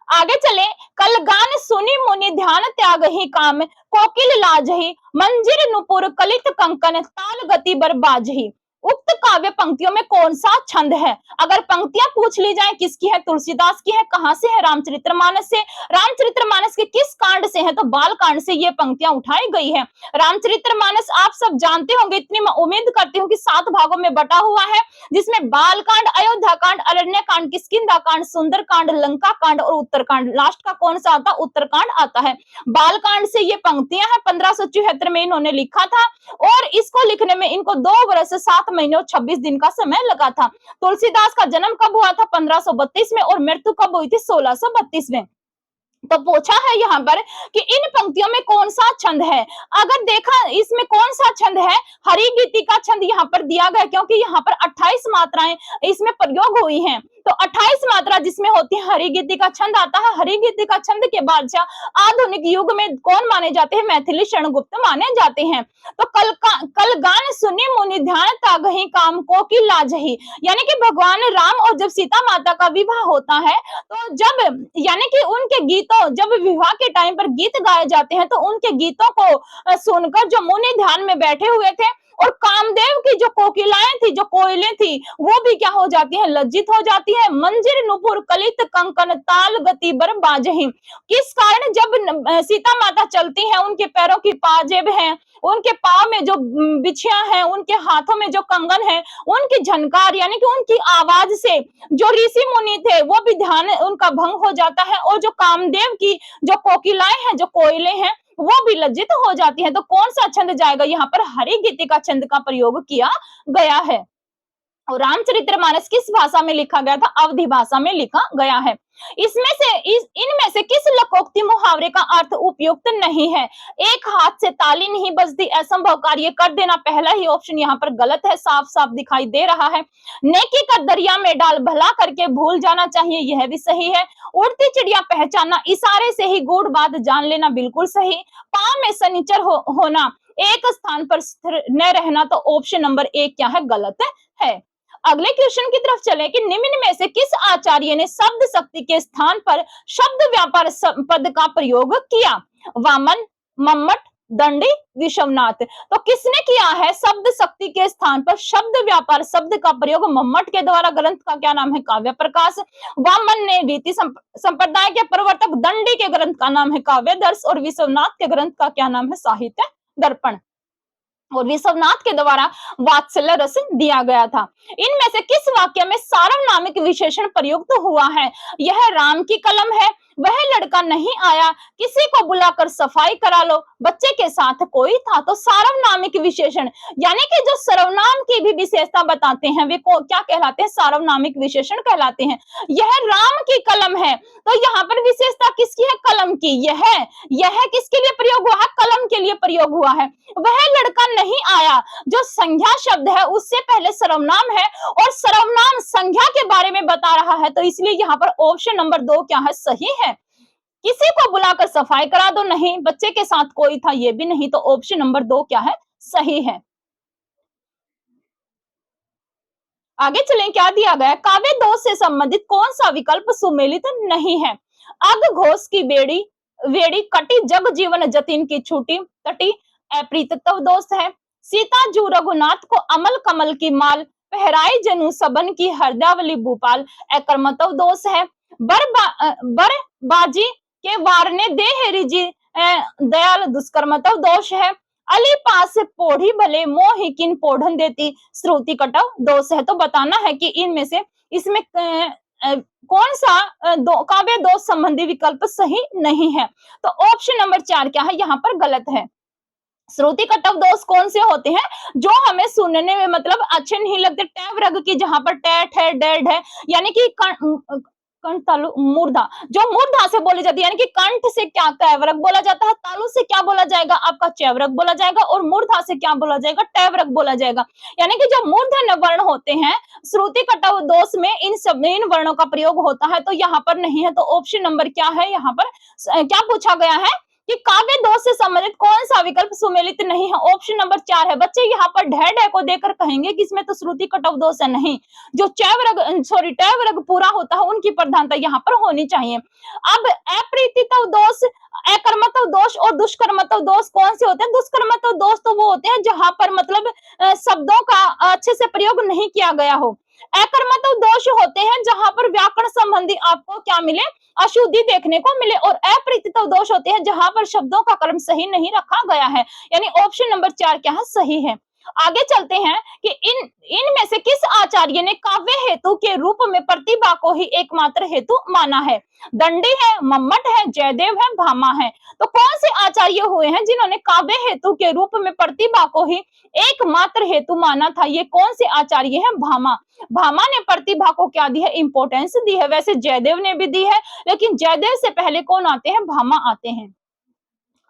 आगे चले, कलगान सुनी मुनि ध्यान त्याग ही काम, कोकिल लाज ही, मंजिर नुपुर कलित कंकन, ताल गति बरबाज ही। उक्त काव्य पंक्तियों में कौन सा छंद है? अगर पंक्तियां पूछ ली जाए किसकी है? तुलसीदास की है। कहां से है? रामचरितमानस से। रामचरितमानस के किस कांड से है? तो बाल कांड से ये पंक्तियां उठाई गई है। रामचरितमानस आप सब जानते होंगे, इतनी मैं उम्मीद करती हूँ कि 7 भागों में बटा हुआ है, जिसमें बाल कांड, अयोध्या कांड, अरण्य कांड, किष्किंधा कांड, सुंदर कांड, लंका कांड और उत्तरकांड। लास्ट का कौन सा आता? उत्तरकांड आता है। बाल कांड से ये पंक्तियां हैं, 1574 में इन्होंने लिखा था, और इसको लिखने में इनको 2 वर्ष 7 महीने और 26 दिन का समय लगा था। तुलसीदास का जन्म कब हुआ था? 1532 में, और मृत्यु कब हुई थी? 1632 में। तो पूछा है यहाँ पर कि इन पंक्तियों में कौन सा छंद है? अगर देखा इसमें कौन सा छंद है? हरिगीति का छंद यहाँ पर दिया गया, क्योंकि यहाँ पर 28 मात्राएं इसमें प्रयोग हुई हैं। तो 28 मात्रा जिसमें होती है, हरिगीति का छंद आता है। हरिगीति का छंद के बादशाह आधुनिक युग में कौन माने जाते हैं? मैथिली शरण गुप्त माने जाते हैं। तो कल गान सुनी मुनि ध्यान तागहि काम कोकिल लाजहि, यानी कि भगवान राम और जब सीता माता का विवाह होता है, तो जब यानी कि उनके गीतों, जब विवाह के टाइम पर गीत गाए जाते हैं, तो उनके गीतों को सुनकर जो मुनि ध्यान में बैठे हुए थे, और कामदेव की जो कोकिलाएं थी, जो कोयलें थी, वो भी क्या हो जाती हैं? लज्जित हो जाती है। मंजिर नुपुर कलित कंकन ताल गति बर बाजहि। किस कारण? जब सीता माता चलती हैं, उनके पैरों की पाजेब हैं, उनके पाँव में जो बिछिया है, उनके हाथों में जो कंगन है, उनकी झनकार यानी कि उनकी आवाज से जो ऋषि मुनि थे वो भी ध्यान उनका भंग हो जाता है, और जो कामदेव की जो कोकिलाएं हैं, जो कोयले हैं, वो भी लज्जित हो जाती है। तो कौन सा छंद जाएगा? यहाँ पर हरिगीति का छंद का प्रयोग किया गया है। और रामचरितमानस किस भाषा में लिखा गया था? अवधी भाषा में लिखा गया है। इनमें से किस लोकोक्ति मुहावरे का अर्थ उपयुक्त नहीं है? एक हाथ से ताली नहीं बजती, असंभव कार्य कर देना, पहला ही ऑप्शन यहाँ पर गलत है, साफ साफ दिखाई दे रहा है। नेकी का दरिया में डाल, भला करके भूल जाना चाहिए, यह भी सही है। उड़ती चिड़िया पहचानना, इशारे से ही गूढ़ बात जान लेना, बिल्कुल सही। पांव में सनीचर होना, एक स्थान पर स्थिर न रहना, तो ऑप्शन नंबर 1 क्या है? गलत है। अगले क्वेश्चन की तरफ चलें कि निम्न में से किस आचार्य ने शब्द शक्ति के स्थान पर शब्द व्यापार पद का प्रयोग किया? वामन, मम्मट, दंडी, विश्वनाथ। तो किसने किया है शब्द शक्ति के स्थान पर शब्द व्यापार शब्द का प्रयोग? मम्मट के द्वारा। ग्रंथ का क्या नाम है? काव्य प्रकाश। वामन ने रीति संप्रदाय के प्रवर्तक। दंडी के ग्रंथ का नाम है काव्य दर्श, और विश्वनाथ के ग्रंथ का क्या नाम है? साहित्य दर्पण। और विश्वनाथ के द्वारा वात्सल्य रस दिया गया था। इनमें से किस वाक्य में सार्वनामिक विशेषण प्रयुक्त हुआ है? यह राम की कलम है, वह लड़का नहीं आया, किसी को बुलाकर सफाई करा लो, बच्चे के साथ कोई था। तो सार्वनामिक विशेषण यानी कि जो सर्वनाम की भी विशेषता बताते हैं, वे क्या कहलाते हैं? सार्वनामिक विशेषण कहलाते हैं। यह राम की कलम है, तो यहाँ पर विशेषता किसकी है? कलम की। यह किसके लिए प्रयोग हुआ है? कलम के लिए प्रयोग हुआ है। वह लड़का नहीं आया। जो संज्ञा शब्द है उससे पहले सर्वनाम है और सर्वनाम संज्ञा के बारे में बता रहा है, तो इसलिए यहाँ पर ऑप्शन नंबर 2 क्या है, सही है। किसी को बुलाकर सफाई करा दो, नहीं। बच्चे के साथ कोई था, ये भी नहीं, तो ऑप्शन नंबर 2 क्या है, सही है। आगे चलें, क्या दिया गया है, काव्य दोष से संबंधित कौन सा विकल्प सुमेलित नहीं है। अग घोष की बेड़ी वेड़ी कटी, जग जीवन जतिन की छूटी तटी, अप्रीतत्व दोष है। सीता जू रघुनाथ को अमल कमल की माल, पहराई जनु सबन की हरदावली भूपाल, अकर्मतव दोष है। बर बाजी के वार ने दे रिजी दयाल दुष्कर्मतव दोष है। अली पास से पोढ़ी भले मोहि किन पोढ़न देती, श्रुति कटव दोष है। तो बताना है कि इनमें से इसमें कौन सा काव्य दोष संबंधी विकल्प सही नहीं है। तो ऑप्शन नंबर 4 क्या है, यहाँ पर गलत है। श्रुति कटव दोष कौन से होते हैं, जो हमें सुनने में मतलब अच्छे नहीं लगते, टैव रग की, जहां पर टैट है, डेड है, यानी कि कंठ तालु मूर्धा, जो मूर्धा से बोली जाती है, यानी कि कंठ से क्या टैवरक बोला जाता है, तालु से क्या बोला जाएगा, आपका चैवरक बोला जाएगा, और मूर्धा से क्या बोला जाएगा, टैवरक बोला जाएगा। यानी कि जो मूर्धन्य वर्ण होते हैं श्रुति कटव दोष में इन वर्णों का प्रयोग होता है, तो यहाँ पर नहीं है। तो ऑप्शन नंबर क्या है, यहाँ पर क्या पूछा गया है कि काव्य दोष से संबंधित कौन सा विकल्प सुमेलित नहीं है, ऑप्शन नंबर 4 है। बच्चे यहाँ पर ढह को देकर कहेंगे कि इसमें तो श्रुति कटव दोष है, नहीं। जो टैवरग पूरा होता है उनकी प्रधानता यहाँ पर होनी चाहिए। अब अप्रीतित्व दोष, अकर्मत्व दोष और दुष्कर्मत्व दोष कौन से होते हैं। दुष्कर्मत्व दोष तो वो होते हैं जहां पर मतलब शब्दों का अच्छे से प्रयोग नहीं किया गया हो। अकर्मत्व दोष होते हैं जहां पर व्याकरण संबंधी आपको क्या मिले, अशुद्धि देखने को मिले, और अप्रीतित्व दोष होते हैं जहां पर शब्दों का क्रम सही नहीं रखा गया है। यानी ऑप्शन नंबर 4 क्या है, सही है। आगे चलते हैं कि इनमें से किस आचार्य ने काव्य हेतु के रूप में प्रतिभा को ही एकमात्र हेतु माना है। दंडी है, मम्मट है, जयदेव है, भामा है। तो कौन से आचार्य हुए हैं जिन्होंने काव्य हेतु के रूप में प्रतिभा को ही एकमात्र हेतु माना था। ये कौन से आचार्य हैं, भामा। भामा ने प्रतिभा को क्या दी है, इंपोर्टेंस दी है। वैसे जयदेव ने भी दी है, लेकिन जयदेव से पहले कौन आते हैं, भामा आते हैं।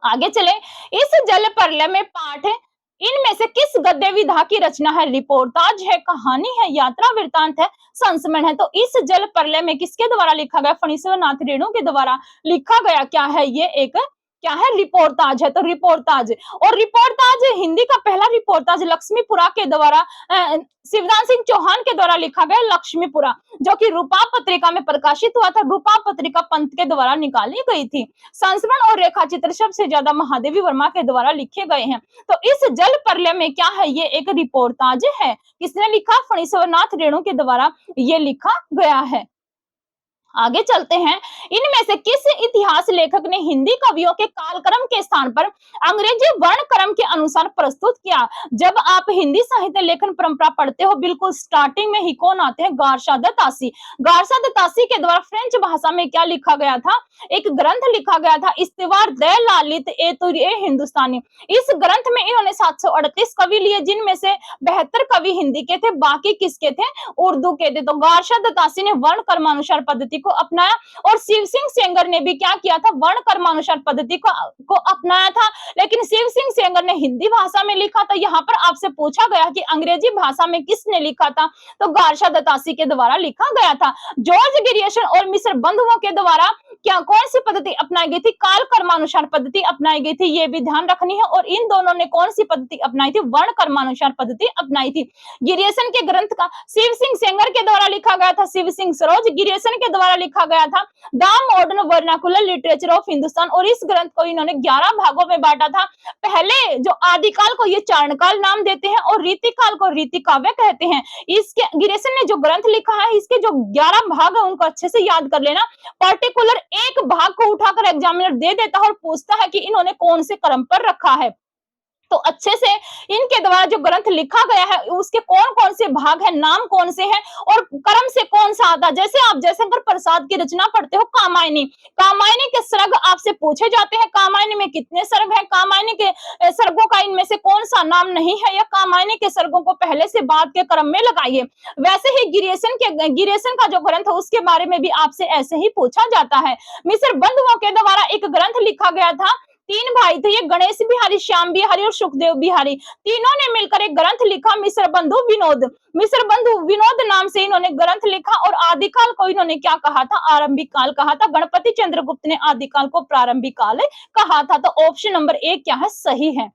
आगे चले, इस जल प्रलय में पाठ है, इनमें से किस गद्य विधा की रचना है। रिपोर्टाज है, कहानी है, यात्रा वृत्तांत है, संस्मरण है। तो इस जल प्रलय में किसके द्वारा लिखा गया, फणीश्वरनाथ रेणु के द्वारा लिखा गया क्या है, ये एक क्या है, रिपोर्टाज है। तो रिपोर्टाज, और रिपोर्टाज हिंदी का पहला रिपोर्टाज लक्ष्मीपुरा के द्वारा शिवदान सिंह चौहान के द्वारा लिखा गया, लक्ष्मीपुरा, जो कि रूपा पत्रिका में प्रकाशित हुआ था। रूपा पत्रिका पंत के द्वारा निकाली गई थी। संस्मरण और रेखा चित्र सबसे ज्यादा महादेवी वर्मा के द्वारा लिखे गए हैं। तो इस जल प्रलय में क्या है, ये एक रिपोर्टाज है। किसने लिखा, फणीश्वरनाथ रेणु के द्वारा ये लिखा गया है। आगे चलते हैं, इनमें से किस इतिहास लेखक ने हिंदी कवियों के कालक्रम के स्थान पर अंग्रेजी वर्ण क्रम के अनुसार प्रस्तुत किया। जब आप हिंदी साहित्य लेखन परंपरा पढ़ते हो, बिल्कुल स्टार्टिंग में ही कौन आते हैं, Garcin de Tassy. Garcin de Tassy के द्वारा फ्रेंच भाषा में क्या लिखा गया था, एक ग्रंथ लिखा गया था, इस्तिवार द लालित ए हिंदुस्तानी। इस ग्रंथ में इन्होंने 738 कवि लिए, जिनमें से 72 कवि हिंदी के थे, बाकी किसके थे, उर्दू के थे। तो गार्सा द तासी ने वर्ण कर्मानुसार पद्धति को अपनाया, और शिव सिंह सेंगर ने भी क्या किया था, वर्ण कर्मानुसार पद्धति को अपनाया था। लेकिन शिव सिंह सेंगर ने हिंदी भाषा में लिखा था। यहाँ पर आपसे पूछा गया कि अंग्रेजी भाषा में किसने लिखा था, तो गार्सा द तासी के द्वारा लिखा गया था। जॉर्ज गिरियसन और मिस्र बंधुओं के द्वारा क्या कौन सी पद्धति अपनाई गई थी, काल कर्मानुसार पद्धति अपनाई गई थी, ये भी ध्यान रखनी है। और इन दोनों ने कौन सी पद्धति अपनाई थी, वर्ण कर्मानुसार पद्धति अपनाई थी। गिरियसन के ग्रंथ का शिव सिंह सेंगर के द्वारा लिखा गया था, शिव सिंह सरोज। गिरियसन के द्वारा लिखा गया था the modern vernacular literature of Hindustan, और इस ग्रंथ को इन्होंने 11 भागों में बांटा था। पहले जो आदिकाल को ये चारणकाल नाम देते हैं, और रीतिकाल को रीति काव्य कहते हैं। इसके गिरियसन ने जो ग्रंथ लिखा है, इसके जो 11 भाग है उनको अच्छे से याद कर लेना। पर्टिकुलर एक भाग को उठाकर एग्जामिनर दे देता है और पूछता है कि इन्होंने कौन से क्रम पर रखा है। तो अच्छे से इनके द्वारा जो ग्रंथ लिखा गया है उसके कौन कौन से भाग हैं, नाम कौन से हैं, और क्रम से कौन सा आता है। जैसे आप जयशंकर प्रसाद की रचना पढ़ते हो कामायनी, कामायनी के सर्ग आपसे पूछे जाते हैं, कामायनी में कितने सर्ग हैं, कामायनी के सर्गों का इनमें से कौन सा नाम नहीं है, या कामायनी के सर्गों को पहले से बाद के क्रम में लगाइए। वैसे ही गिरियसन का जो ग्रंथ है उसके बारे में भी आपसे ऐसे ही पूछा जाता है। मिस्र बंधुओं के द्वारा एक ग्रंथ लिखा गया था तीन भाई थे, ये गणेश बिहारी, श्याम बिहारी और सुखदेव बिहारी। तीनों ने मिलकर एक ग्रंथ लिखा, मिस्र बंधु विनोद। मिस्र बंधु विनोद नाम से इन्होंने ग्रंथ लिखा और आदिकाल को इन्होंने क्या कहा था? आरंभिक काल कहा था। गणपति चंद्रगुप्त ने आदिकाल को प्रारंभिक काल कहा था। तो ऑप्शन नंबर ए क्या है? सही है।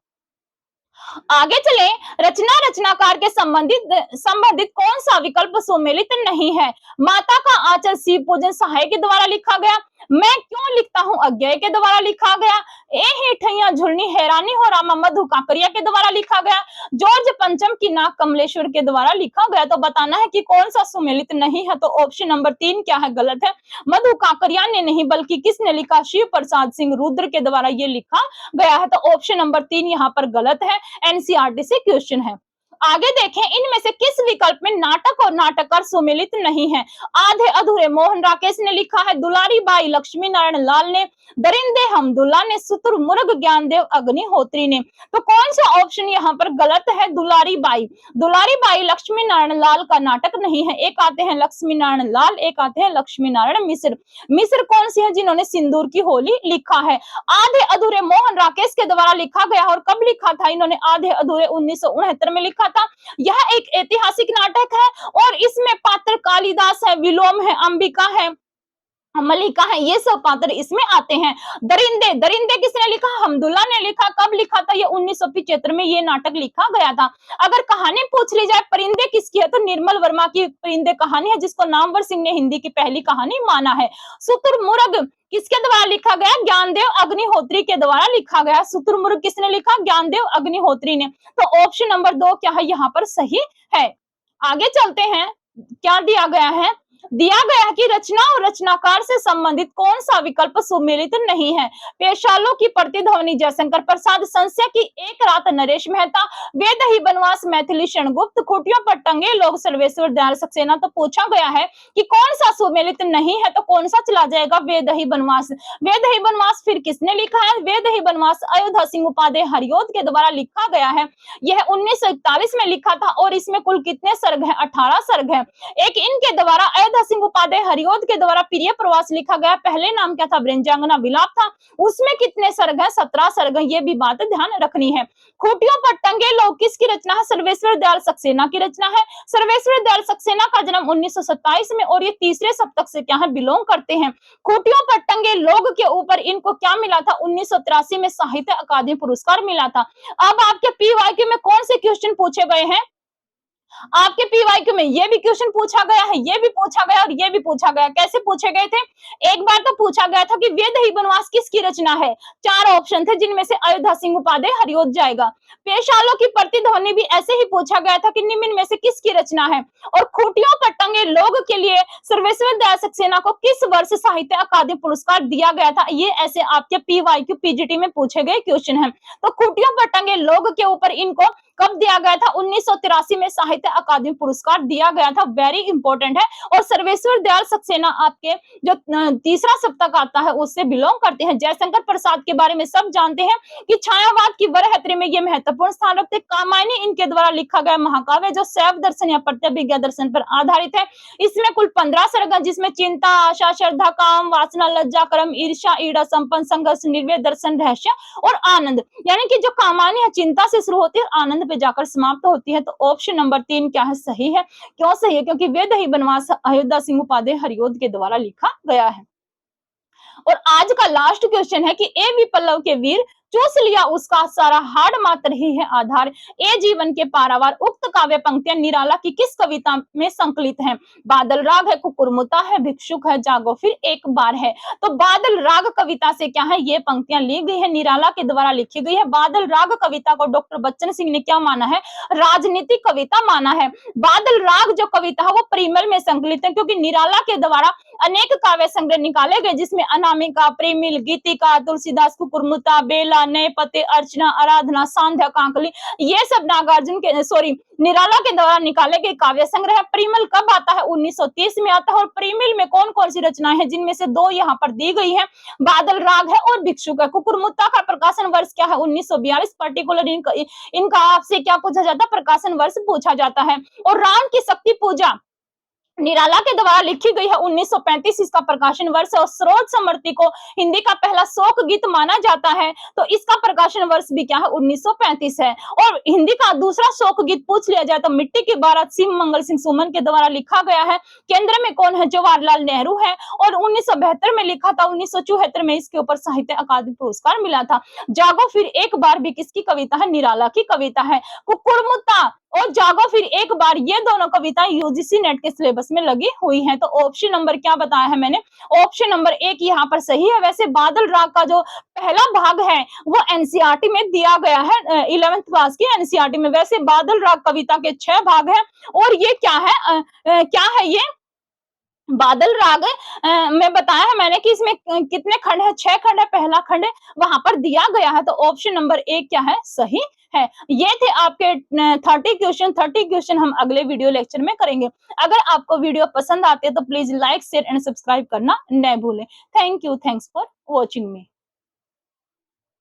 आगे चले, रचना रचनाकार के संबंधित संबंधित कौन सा विकल्प सुमेलित नहीं है? माता का आंचल शिव पूजन सहाय के द्वारा लिखा गया, मैं क्यों लिखता हूं अज्ञेय के द्वारा लिखा गया, ए ही ठैया झुलनी हैरानी हो रामा मधु काकरिया के द्वारा लिखा गया, जॉर्ज पंचम की नाक कमलेश्वर के द्वारा लिखा गया। तो बताना है कि कौन सा सुमेलित नहीं है। तो ऑप्शन नंबर 3 क्या है? गलत है। मधु काकरिया ने नहीं बल्कि किसने लिखा? शिव प्रसाद सिंह रुद्र के द्वारा ये लिखा गया है। तो ऑप्शन नंबर 3 यहाँ पर गलत है। एनसीईआरटी से क्वेश्चन है। आगे देखें, इनमें से किस विकल्प में नाटक और नाटककार सुमेलित नहीं है? आधे अधूरे मोहन राकेश ने लिखा है, दुलारी बाई लक्ष्मी नारायण लाल ने, दरिंदे हमदुल्ला ने, शुतुरमुर्ग ज्ञानदेव अग्निहोत्री ने। तो कौन सा ऑप्शन यहाँ पर गलत है? दुलारी बाई लक्ष्मी नारायण लाल का नाटक नहीं है। एक आते हैं लक्ष्मी नारायण लाल, एक आते हैं लक्ष्मी नारायण मिश्र। मिश्र कौन सी है? जिन्होंने सिंदूर की होली लिखा है। आधे अधूरे मोहन राकेश के द्वारा लिखा गया और कब लिखा था? इन्होंने आधे अधूरे 1969 में लिखा था। यह एक ऐतिहासिक नाटक है और इसमें पात्र कालिदास है, विलोम है, अंबिका है, मल्लिका है, ये सब पात्र इसमें आते हैं। दरिंदे किसने लिखा? हमदुल्ला ने लिखा। कब लिखा था? ये 1975 में ये नाटक लिखा गया था। अगर कहानी पूछ ली जाए परिंदे किसकी है, तो निर्मल वर्मा की परिंदे कहानी है, जिसको नामवर सिंह ने हिंदी की पहली कहानी माना है। शुतुरमुर्ग किसके द्वारा लिखा गया? ज्ञानदेव अग्निहोत्री के द्वारा लिखा गया। शुतुरमुर्ग किसने लिखा? ज्ञानदेव अग्निहोत्री ने। तो ऑप्शन नंबर 2 क्या है? यहाँ पर सही है। आगे चलते हैं, क्या दिया गया है? दिया गया है कि रचना और रचनाकार से संबंधित कौन सा विकल्प सुमेलित नहीं है? पेशालों की प्रतिध्वनि जयशंकर प्रसाद, संशय की एक रात नरेश मेहता, वेदही बनवास मैथिली शरणगुप्त, खुटियों पर टंगे लोग सर्वेश्वर दयाल सक्सेना। तो पूछा गया है कि कौन सा सुमेलित नहीं है, तो कौन सा चला जाएगा? वेदही बनवास। वेदही बनवास फिर किसने लिखा है? वेदही बनवास अयोध्या सिंह उपाध्याय हरिऔध के द्वारा लिखा गया है। यह 1941 में लिखा था और इसमें कुल कितने सर्ग हैं? 18 सर्ग हैं। एक इनके द्वारा अयोध्या सिंह उपाध्याय हरिऔध के द्वारा प्रिय प्रवास लिखा गया। पहले नाम क्या था? ब्रंजांगना विलाप था। उसमें कितने सर्ग हैं? 17 सर्ग हैं। ये भी बात ध्यान रखनी है। खूंटियों पर टंगे लोग किसकी रचना है? सर्वेश्वर दयाल सक्सेना की रचना है। सर्वेश्वर दयाल सक्सेना का जन्म 1927 में और ये तीसरे सप्तक से क्या है? बिलोंग करते हैं। खूंटियों पर टंगे लोग के ऊपर इनको क्या मिला था? 1983 में साहित्य अकादमी पुरस्कार मिला था। अब आपके पीवाईक्यू में कौन से क्वेश्चन पूछे गए हैं? आपके पीवाईक्यू में ये भी क्वेश्चन पूछा गया है, ये भी पूछा गया और ये भी पूछा गया। कैसे पूछे गए थे? एक बार तो पूछा गया था कि वेदही बनवास किसकी रचना है? 4 ऑप्शन थे जिनमें से अयोध्या सिंह उपाध्याय हरिऔध जाएगा। पेशालों की प्रतिध्वनि भी ऐसे ही पूछा गया था कि निम्न में से किसकी रचना है? और खूंटियों पर टंगे लोग के लिए सर्वेश्वर दयाल सक्सेना को किस वर्ष साहित्य अकादमी पुरस्कार दिया गया था? ये ऐसे आपके पीवाईक्यू पीजीटी में पूछे गए क्वेश्चन है। तो खूंटियों पर टंगे लोग के ऊपर इनको कब दिया गया था? 1983 में साहित्य अकादमी पुरस्कार दिया गया था। वेरी इंपॉर्टेंट है। और सर्वेश्वर दयाल सक्सेना आपके जो तीसरा सप्तक आता है उससे बिलोंग करते हैं। जयशंकर प्रसाद के बारे में सब जानते हैं कि छायावाद की वरहत्रि में ये महत्वपूर्ण स्थान रखते। कामायनी इनके द्वारा लिखा गया महाकाव्य जो शैव दर्शन या प्रत्यभिज्ञा दर्शन पर आधारित है। इसमें कुल 15 सर्ग हैं, जिसमें चिंता, आशा, श्रद्धा, काम, वासना, लज्जा, कर्म, ईर्ष्या, ईड़ा, संपन्न, संघर्ष, निर्वेद, दर्शन, रहस्य और आनंद। यानी कि जो कामायनी है चिंता से शुरू होती है, आनंद पे जाकर समाप्त होती है। तो ऑप्शन नंबर 3 क्या है? सही है। क्यों सही है? क्योंकि वेदही बनवास अयोध्या सिंह उपाध्याय हरिऔध के द्वारा लिखा गया है। और आज का लास्ट क्वेश्चन है कि ए विप्लव के वीर चूस लिया उसका सारा हाड़ मात्र ही है आधार, ए जीवन के पारावार। उक्त काव्य पंक्तियां निराला की किस कविता में संकलित हैं? बादल राग है, कुकुरमुता है, भिक्षुक है, जागो फिर एक बार है। तो बादल राग कविता से क्या है? ये पंक्तियां ली गई है, निराला के द्वारा लिखी गई है। बादल राग कविता को डॉक्टर बच्चन सिंह ने क्या माना है? राजनीतिक कविता माना है। बादल राग जो कविता है वो परिमल में संकलित है, क्योंकि निराला के द्वारा अनेक काव्य संग्रह निकाले गए, जिसमें अनामिका, प्रेमिल, गीतिका, तुलसीदास, कुकुरमुता, बेला, नए पते, अर्चना, आराधना, सांध्या, कांकली, ये सब नागार्जुन के निराला के द्वारा निकाले गए काव्य संग्रह है। परिमल कब आता है? 1930 में आता है। और परिमल में कौन कौन सी रचनाएं हैं? जिनमें से 2 यहाँ पर दी गई है, बादल राग है और भिक्षुक है। कुकुरमुत्ता का प्रकाशन वर्ष क्या है? 1942। पर्टिकुलर इनका आपसे क्या पूछा जाता है? प्रकाशन वर्ष पूछा जाता है। और राम की शक्ति पूजा निराला के द्वारा लिखी गई है 1935 इसका प्रकाशन वर्ष है और सरोज समर्ति को हिंदी का पहला शोक गीत माना जाता है, तो इसका प्रकाशन वर्ष भी क्या है 1935 है। और हिंदी का दूसरा शोक गीत पूछ लिया जाए तो मिट्टी की बारात सिंह मंगल सिंह सुमन के द्वारा लिखा गया है। केंद्र में कौन है? जवाहरलाल नेहरू है और 1972 में लिखा था, 1974 में इसके ऊपर साहित्य अकादमी पुरस्कार मिला था। जागो फिर एक बार भी किसकी कविता है? निराला की कविता है। कुकुरमुत्ता और जागो फिर एक बार, ये दोनों कविताएं यूजीसी नेट के सिलेबस में लगी हुई हैं। तो ऑप्शन नंबर क्या बताया है मैंने? ऑप्शन नंबर 1 यहाँ पर सही है। वैसे बादल राग का जो पहला भाग है वो एनसीईआरटी में दिया गया है, 11th क्लास की एनसीईआरटी में। वैसे बादल राग कविता के 6 भाग हैं और ये क्या है ये बादल राग में बताया है मैंने कि इसमें कितने खंड है? 6 खंड है, पहला खंड है वहां पर दिया गया है। तो ऑप्शन नंबर 1 क्या है? सही है। ये थे आपके 30 क्वेश्चन हम अगले वीडियो लेक्चर में करेंगे। अगर आपको वीडियो पसंद आते है तो please like share and subscribe करना न भूलें। Thank you, thanks for watching me.